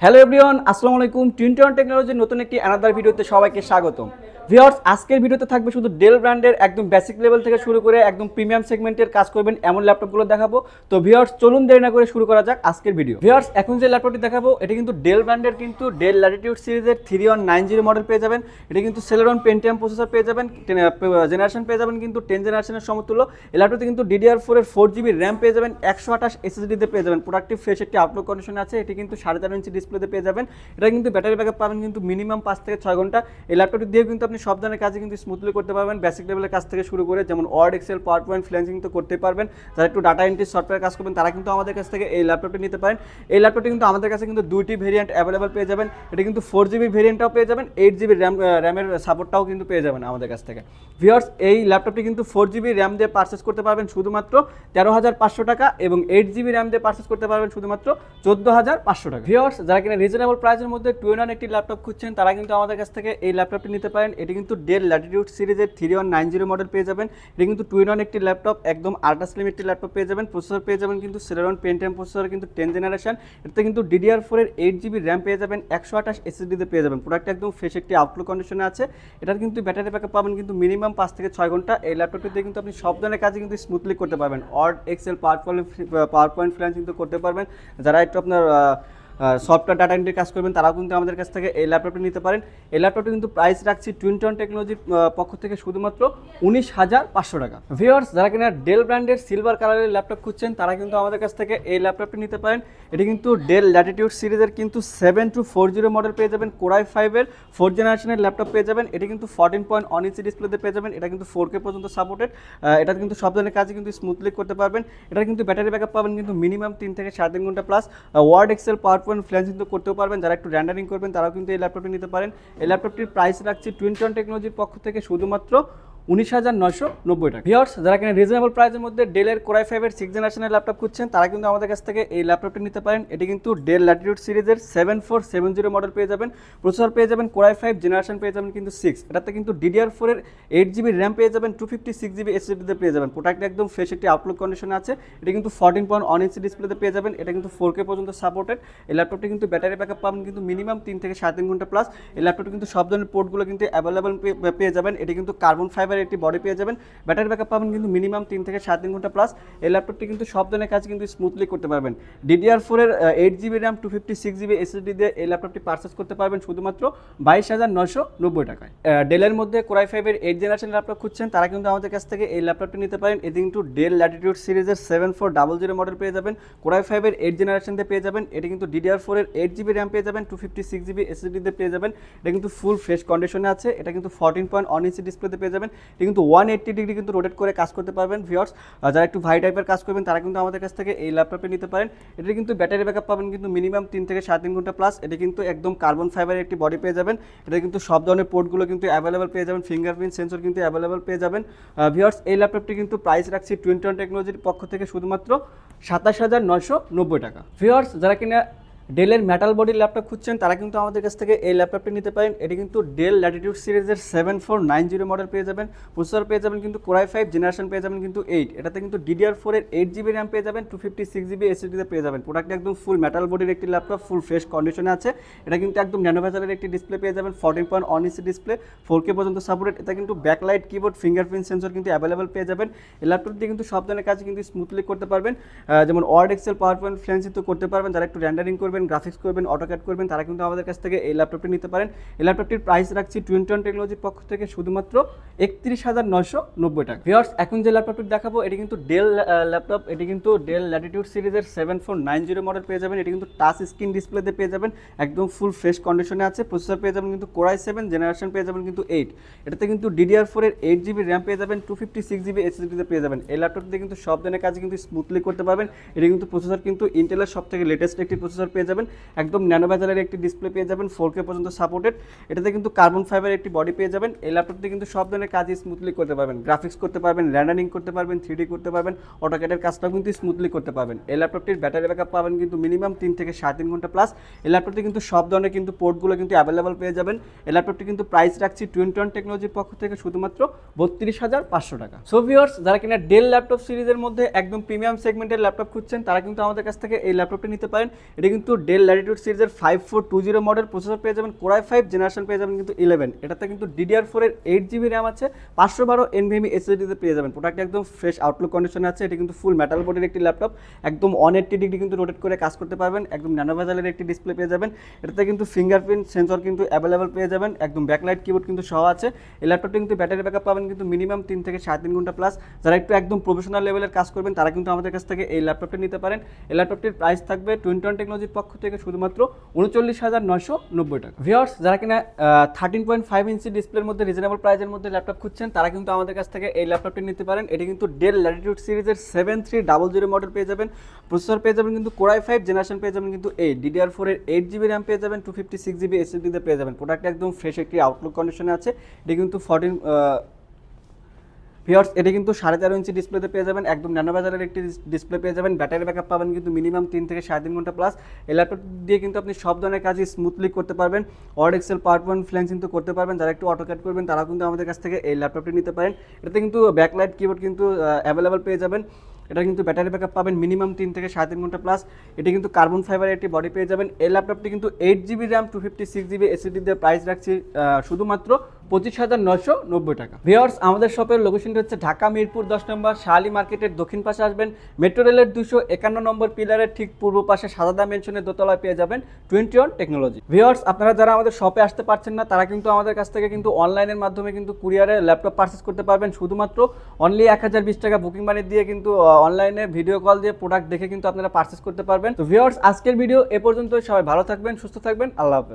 Hello everyone, আসসালামু আলাইকুম। Tune টেকনোলজির নতুন একটি অ্যানাদার ভিডিওতে সবাইকে স্বাগতম। ভিউয়ার্স, আজকের ভিডিওতে থাকবে শুধু ডেল ব্র্যান্ডের একদম বেসিক লেভেল থেকে শুরু করে একদম প্রিমিয়াম সেগমেন্টের কাজ করবেন এমন ল্যাপটপগুলো দেখাবো। তো ভিউয়ার্স, চলুন দেরি না করে শুরু করা যাক আজকের ভিডিও। ভিউয়ার্স, এখন যে ল্যাপটপটি দেখাবো এটা কিন্তু ডেল ব্র্যান্ডের, কিন্তু ডেল ল্যাটিটিউড সিরিজের 3190 মডেল পেয়ে যাবেন। এটা কিন্তু সেলেরন পেন্টিয়াম প্রসেসর পেয়ে যাবেন, জেনারেশন পেয়ে যাবেন কিন্তু 10 জেনারেশনের সমতুল্য। এই ল্যাপটপটি কিন্তু DDR4 এর 4GB র্যাম পেয়ে যাবেন, 128 SSD পেয়ে যাবেন। প্রোডাক্টিভ ফ্রেশ একটি আউটলুক কন্ডিশন আছে। এটি কিন্তু 4.5 ইঞ্চি ডিসপ্লেতে পেয়ে যাবেন। এটা কিন্তু ব্যাটারি ব্যাকআপ পাবেন কিন্তু মিনিমাম 5 থেকে 6 ঘন্টা। এই ল্যাপটপটি দিয়ে কিন্তু আপনি সব ধরনের কাজে কিন্তু স্মুথলি করতে পারবেন, বেসিক লেভেলের কাজ থেকে শুরু করে যেমন Word, Excel, PowerPoint, freelancing তো করতে পারবেন। যারা একটু ডাটা এন্ট্রি সফটওয়্যার কাজ করবেন তারা কিন্তু আমাদের কাছ থেকে এই ল্যাপটপটি নিতে পারেন। এই ল্যাপটপটি কিন্তু আমাদের কাছে কিন্তু দুইটি ভেরিয়েন্ট অ্যাভেলেবল পেয়ে যাবেন। এটা কিন্তু 4GB ভেরিয়েন্টটাও পেয়ে যাবেন, 8GB র্যামের সাপোর্টটাও কিন্তু পেয়ে যাবেন আমাদের কাছ থেকে। ভিউয়ার্স, এই ল্যাপটপটি কিন্তু 4GB র্যাম দিয়ে পারচেস করতে পারবেন শুধুমাত্র 13,500 টাকা এবং 8GB র্যাম দিয়ে পারচেস করতে পারবেন শুধুমাত্র 14,500 টাকা। ভিউয়ার্স, যারা কিনা রিজনেবল প্রাইসের মধ্যে টুইন একটি ল্যাপটপ খুঁজছেন তারা কিন্তু আমাদের কাছ থেকে এই ল্যাপটপটি নিতে পারেন। এটি কিন্তু ডেল ল্যাটিটিউড সিরিজের 3190 মডেল পেয়ে যাবেন। এটি কিন্তু টুইন একটি ল্যাপটপ, একদম আল্ট্রা স্লিম একটি ল্যাপটপ পেয়ে যাবেন। প্রসেসর পেয়ে যাবেন কিন্তু সেলেরন পেন্টিয়াম প্রসেসর, কিন্তু 10 জেনারেশন। এটাতে কিন্তু DDR4 এর 8GB র্যাম পেয়ে যাবেন, 128 SSD পেয়ে যাবেন। প্রোডাক্ট একদম ফ্রেশ একটি আউটলুক কন্ডিশনে আছে। এটার কিন্তু ব্যাটারি ব্যাকআপ পাবেন কিন্তু মিনিমাম 5 থেকে 6 ঘন্টা। এই ল্যাপটপটিতে কিন্তু আপনি সব ধরনের কাজে কিন্তু স্মুথলি করতে পারবেন। Word, Excel, PowerPoint freelancing তো করতে পারবেন। যারা একটু আপনার সফটওয়্যার ডাটা এন্ট্রি কাজ করবেন তারাও কিন্তু আমাদের কাছ থেকে এই ল্যাপটপটি নিতে পারেন। এই ল্যাপটপটি কিন্তু প্রাইস রাখছি টুইন টেকনোলজির পক্ষ থেকে শুধুমাত্র 19,500 টাকা। ভিউয়ার্স, যারা কিনা ডেল ব্র্যান্ডের সিলভার কালারের ল্যাপটপ খুঁজছেন তারা কিন্তু আমাদের কাছ থেকে এই ল্যাপটপটি নিতে পারেন। এটি কিন্তু ডেল ল্যাটিটিউড সিরিজের কিন্তু 7240 মডেল পেয়ে যাবেন, কোরাই 5 এর 4 জেনারেশনের ল্যাপটপ পেয়ে যাবেন। এটি কিন্তু 14.1 ইঞ্চি ডিসপ্লেতে পেয়ে যাবেন। এটা কিন্তু 4K পর্যন্ত সাপোর্টেড। এটা কিন্তু সব ধরনের কাজে কিন্তু স্মুথলি করতে পারবেন। এটা কিন্তু ব্যাটারি ব্যাকআপ পাবেন কিন্তু মিনিমাম 3 থেকে 3.5 ঘন্টা plus. Word, Excel, PowerPoint, freelancing তো করতেও পারবেন। যারা একটু র্যান্ডারিং করবেন তারাও কিন্তু এই ল্যাপটপটি নিতে পারেন। এই ল্যাপটপটির প্রাইস রাখছি টুইন টেকনোলজির পক্ষ থেকে শুধুমাত্র 19,990 টাকা। ভিউয়ার্স, যারা কিনা রিজনেবল প্রাইসের মধ্যে ডেলের কোরাই 5 এর 6 জেনারেশনের ল্যাপটপ খুঁজছেন তারা কিন্তু আমাদের কাছ থেকে এই ল্যাপটপটি নিতে পারেন। এটি কিন্তু ডেল ল্যাটিটিউড সিরিজের 7470 মডেল পেয়ে যাবেন। প্রসেসর পেয়ে যাবেন কোরাই 5, জেনারেশন পেয়ে যাবেন কিন্তু 6। এটাতে কিন্তু DDR4 এর 8GB র্যাম পেয়ে যাবেন, 256GB SSD পেয়ে যাবেন। প্রোডাক্ট একদম ফ্রেশ একটি আউটলুক কন্ডিশনে আছে। এটা কিন্তু 14.1 ইঞ্চি ডিসপ্লেতে পেয়ে যাবেন। এটা কিন্তু 4K পর্যন্ত সাপোর্টেড। এই ল্যাপটপটি কিন্তু ব্যাটারি ব্যাকআপ পাবেন কিন্তু মিনিমাম 3 থেকে 3.5 ঘন্টা প্লাস। এই ল্যাপটপটি কিন্তু সব ধরনের পোর্টগুলো কিন্তু অ্যাভেলেবল পেয়ে যাবেন। এটি কিন্তু কার্বন ফাইবারের একটি বডি পেয়ে যাবেন। ব্যাটারি ব্যাকআপ পাবেন কিন্তু মিনিমাম 3 থেকে 3.5 ঘন্টা প্লাস। এই ল্যাপটপটি কিন্তু সব ধরনের কাজ কিন্তু স্মুথলি করতে পারবেন। DDR4 এর 8GB র্যাম, 256GB SSD দিয়ে এই ল্যাপটপটি পারচেস করতে পারবেন শুধুমাত্র 22,990 টাকায়। ডেলের মধ্যে কোরাই 5 এর 8 জেনারেশন ল্যাপটপ খুঁজছেন তারা কিন্তু আমাদের কাছ থেকে এই ল্যাপটপটি নিতে পারেন। এটি কিন্তু ডেল ল্যাটিটিউড সিরিজের 7400 মডেল পেয়ে যাবেন, কোরাই 5 এর 8 জেনারেশন দিয়ে পেয়ে যাবেন। এটি কিন্তু DDR4 এর 8GB র্যাম পেয়ে যাবেন, 256GB SSD দিয়ে পেয়ে যাবেন। এটা কিন্তু ফুল ফ্রেশ কন্ডিশনে আছে। এটা কিন্তু 14.1 ইঞ্চি ডিসপ্লেতে পেয়ে যাবেন। এটা কিন্তু 180 ডিগ্রি কিন্তু রোটেট করে কাজ করতে পারবেন। ভিউয়ার্স, যারা একটু ভাই টাইপের কাজ করবেন তারা কিন্তু আমাদের কাছ থেকে এই ল্যাপটপে নিতে পারেন। এটা কিন্তু ব্যাটারি ব্যাকআপ পাবেন কিন্তু মিনিমাম 3 থেকে 3.5 ঘন্টা প্লাস। এটা কিন্তু একদম কার্বন ফাইবারের একটি বডি পেয়ে যাবেন। এটা কিন্তু সব ধরনের পোর্টগুলো কিন্তু অ্যাভেলেবল পেয়ে যাবেন, ফিঙ্গারপ্রিন্ট সেন্সর কিন্তু অ্যাভেলেবল পেয়ে যাবেন। ভিউয়ার্স, এই ল্যাপটপটি কিন্তু প্রাইস রাখছি টুইন টেকনোলজির পক্ষ থেকে শুধুমাত্র 27,990 টাকা। ভিউয়ার্স, যারা কিনা ডেলের মেটাল বডির ল্যাপটপ খুঁজছেন তারা কিন্তু আমাদের কাছ থেকে এই ল্যাপটপটি নিতে পারেন। এটি কিন্তু ডেল ল্যাটিটিউড সিরিজের 7490 মডেল পেয়ে যাবেন। প্রসেসর পেয়ে যাবেন কিন্তু কোরাই 5, জেনারেশন পেয়ে যাবেন কিন্তু 8। এটাতে কিন্তু DDR4 এর 8GB র্যাম পেয়ে যাবেন, 256GB SSD পেয়ে যাবেন। প্রোডাক্ট একদম ফুল মেটাল বডির একটি ল্যাপটপ, ফুল ফ্রেশ কন্ডিশনে আছে। এটা কিন্তু একদম ন্যানো ভেজালের একটি ডিসপ্লে পেয়ে যাবেন, 14.1 ইঞ্চি ডিসপ্লে, 4K পর্যন্ত সাপোর্টেড। এটা কিন্তু ব্যাকলাইট, কিবোর্ড, ফিঙ্গারপ্রিন্ট সেন্সর কিন্তু অ্যাভেলেবল পেয়ে যাবেন। এই ল্যাপটপ দিয়ে কিন্তু সব ধরনের কাজ কিন্তু স্মুথলি করতে পারবেন। যেমন Word, Excel, PowerPoint, freelancing তো করতে পারবেন। যারা একটু র্যান্ডারিং করবেন, গ্রাফিক্স করবেন, অটোক্যাড করবেন তারা কিন্তু আমাদের কাছ থেকে এই ল্যাপটপটি নিতে পারেন। এই ল্যাপটপটির প্রাইস রাখছি টুইন টেকনোলজির পক্ষ থেকে শুধুমাত্র 31,990 টাকা। ভিউয়ার্স, এখন যে ল্যাপটপটি দেখাবো এটি কিন্তু ডেল ল্যাপটপ। এটি কিন্তু ডেল ল্যাটিটিউড সিরিজের 7490 মডেল পেয়ে যাবেন। এটি কিন্তু টাচ স্ক্রিন ডিসপ্লেতে পেয়ে যাবেন, একদম ফুল ফ্রেশ কন্ডিশনে আছে। প্রসেসর পেয়ে যাবেন কিন্তু কোরাই 7, জেনারেশন পেয়ে যাবেন কিন্তু 8। এটাতে কিন্তু DDR4 এর 8GB র্যাম পেয়ে যাবেন, 256GB SSD পেয়ে যাবেন। এই ল্যাপটপ দিয়ে কিন্তু সব ধরনের কাজ কিন্তু স্মুথলি করতে পারবেন। এটি কিন্তু প্রসেসর কিন্তু ইন্টেলের সব থেকে লেটেস্ট একটি প্রসেসর পেয়ে যাবেন, একদম ন্যানো ভেজালের একটি ডিসপ্লে পেয়ে যাবেন, 4K পর্যন্ত সাপোর্টেড। এটাতে কিন্তু কার্বন ফাইবারের একটি বডি পেয়ে যাবেন। এই ল্যাপটপটি কিন্তু সব ধরনের কাজ স্মুথলি করতে পারবেন, গ্রাফিক্স করতে পারবেন, র্যান্ডারিং করতে পারবেন, 3D করতে পারবেন, অটোক্যাডের কাজটাও কিন্তু স্মুথলি করতে পারবেন। এই ল্যাপটপটির ব্যাটারি ব্যাকআপ পাবেন কিন্তু মিনিমাম 3 থেকে 3.5 ঘন্টা প্লাস। এই ল্যাপটপটি কিন্তু সব ধরনের কিন্তু পোর্টগুলো কিন্তু অ্যাভেলেবল পেয়ে যাবেন। এই ল্যাপটপটি কিন্তু প্রাইস রাখছি টুইন টেকনোলজির পক্ষ থেকে শুধুমাত্র 32,500 টাকা। সো ভিউয়ার্স, যারা কিনা ডেল ল্যাপটপ সিরিজের মধ্যে একদম প্রিমিয়াম সেগমেন্টের ল্যাপটপ খুঁজছেন তারা কিন্তু আমাদের কাছ থেকে এই ল্যাপটপটি নিতে পারেন। এটি কিন্তু ডেল ল্যাটিটিউড সিরিজের 5420 মডেল প্রসেসর পেয়ে যাবেন, কোর i5 জেনারেশন পেয়ে যাবেন কিন্তু 11। এটাতে কিন্তু DDR4 এর 8GB র্যাম আছে, 512 NVMe SSD পেয়ে যাবেন। প্রোডাক্ট একদম ফ্রেশ আউটলুক কন্ডিশনে আছে। এটা কিন্তু ফুল মেটাল বডির একটি ল্যাপটপ, একদম 180 ডিগ্রি কিন্তু রোটেট করে কাজ করতে পারবেন। একদম ন্যানোভেজেলের একটি ডিসপ্লে পেয়ে যাবেন। এটাতে কিন্তু ফিঙ্গারপ্রিন্ট সেন্সর কিন্তু অ্যাভেলেবল পেয়ে যাবেন, একদম ব্যাকলাইট কিবোর্ড কিন্তু সহ আছে। এই ল্যাপটপটি কিন্তু ব্যাটারি ব্যাকআপ পাবেন কিন্তু মিনিমাম 3 থেকে 3.5 ঘন্টা প্লাস। যারা একটু একদম প্রফেশনাল লেভেলের কাজ করবেন তারা কিন্তু আমাদের কাছ থেকে এই ল্যাপটপটি নিতে পারেন। এই ল্যাপটপটির প্রাইস থাকবে 21 টেকনোলজির পক্ষ থেকে শুধুমাত্র 39,990 টাকা। ভিউয়ার্স, যারা কিনা 13.5 ইঞ্চি ডিসপ্লের মধ্যে রিজনেবল প্রাইসের মধ্যে ল্যাপটপ খুঁজছেন তারা কিন্তু আমাদের কাছ থেকে এই ল্যাপটপটি নিতে পারেন। এটি কিন্তু ডেল ল্যাটিটিউড সিরিজের 7300 মডেল পেয়ে যাবেন। প্রসেসর পেয়ে যাবেন কিন্তু কোর i5 জেনারেশন পেয়ে যাবেন কিন্তু 8, DDR4 এর 8GB র্যাম পেয়ে যাবেন, 256GB SSD পেয়ে যাবেন। প্রোডাক্ট একদম ফ্রেশ একটি আউটলুক কন্ডিশনে আছে। এটি কিন্তু ভিউয়ার্স, এটি কিন্তু 13.5 ইঞ্চি ডিসপ্লেতে পেয়ে যাবেন, একদম ন্যানোভেজেলের একটি ডিসপ্লে পেয়ে যাবেন। ব্যাটারি ব্যাকআপ পাবেন কিন্তু মিনিমাম 3 থেকে 3.5 ঘন্টা প্লাস। এই ল্যাপটপ দিয়ে কিন্তু আপনি সব ধরনের কাজই স্মুথলি করতে পারবেন। Word, Excel, PowerPoint, flex কিন্তু করতে পারবেন। যারা একটু অটোক্যাড করবেন তারা কিন্তু আমাদের কাছ থেকে এই ল্যাপটপটি নিতে পারেন। এটাতে কিন্তু ব্যাকলাইট কিবোর্ড কিন্তু অ্যাভেলেবল পেয়ে যাবেন। এটা কিন্তু ব্যাটারি ব্যাকআপ পাবেন মিনিমাম 3 থেকে 3.5 ঘন্টা প্লাস। এটি কিন্তু কার্বন ফাইবারের একটি বডি পেয়ে যাবেন। এই ল্যাপটপটি কিন্তু 8GB র্যাম, 256GB SSD দিয়ে প্রাইস রাখছি শুধুমাত্র 25,990 টাকা। ভিউয়ার্স, আমাদের শপের লোকেশনটি হচ্ছে ঢাকা মিরপুর 10 নম্বর শাহালি মার্কেটের দক্ষিণ পাশে আসবেন। মেট্রো রেলের 251 নম্বর পিলারের ঠিক পূর্ব পাশে সাদাদা মেনশনের দোতলায় পেয়ে যাবেন 21 টেকনোলজি। ভিউয়ার্স, আপনারা যারা আমাদের শপে আসতে পারছেন না তারা কিন্তু আমাদের কাছ থেকে কিন্তু অনলাইনের মাধ্যমে কিন্তু কুরিয়ারে ল্যাপটপ পারচেস করতে পারবেন। শুধুমাত্র অনলি 1020 টাকা বুকিং মানি দিয়ে কিন্তু অনলাইনে ভিডিও কল দিয়ে প্রোডাক্ট দেখে কিন্তু আপনারা পারচেস করতে পারবেন। তো ভিউয়ার্স, আজকের ভিডিও এ পর্যন্তই। সবাই ভালো থাকবেন, সুস্থ থাকবেন, আল্লাহ হাফেজ।